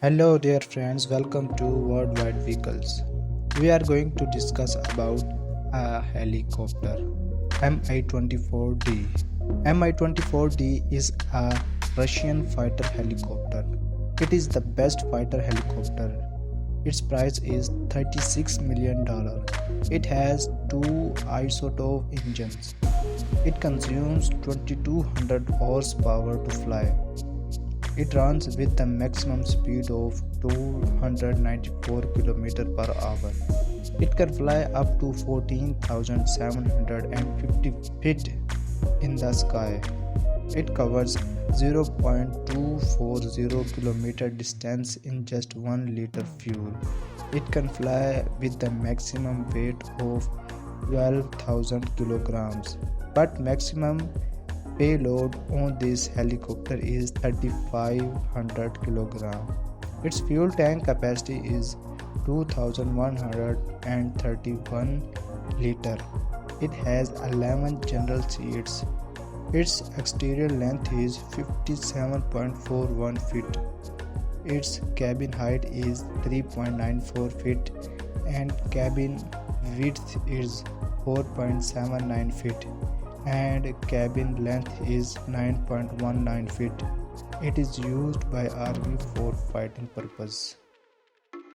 Hello dear friends, welcome to Worldwide Vehicles. We are going to discuss about a helicopter Mi-24D. Mi-24D is a Russian fighter helicopter. It is the best fighter helicopter. Its price is $36 million. It has two ISOTOV engines. It consumes 2200 horsepower to fly. It runs with a maximum speed of 294 km per hour. It can fly up to 14,750 feet in the sky. It covers 0.240 km distance in just 1 liter fuel. It can fly with a maximum weight of 12,000 kilograms, but maximum payload on this helicopter is 3,500 kg. Its fuel tank capacity is 2,131 liter. It has 11 general seats. Its exterior length is 57.41 feet. Its cabin height is 3.94 feet and cabin width is 4.79 feet. And cabin length is 9.19 feet. It is used by Army for fighting purpose.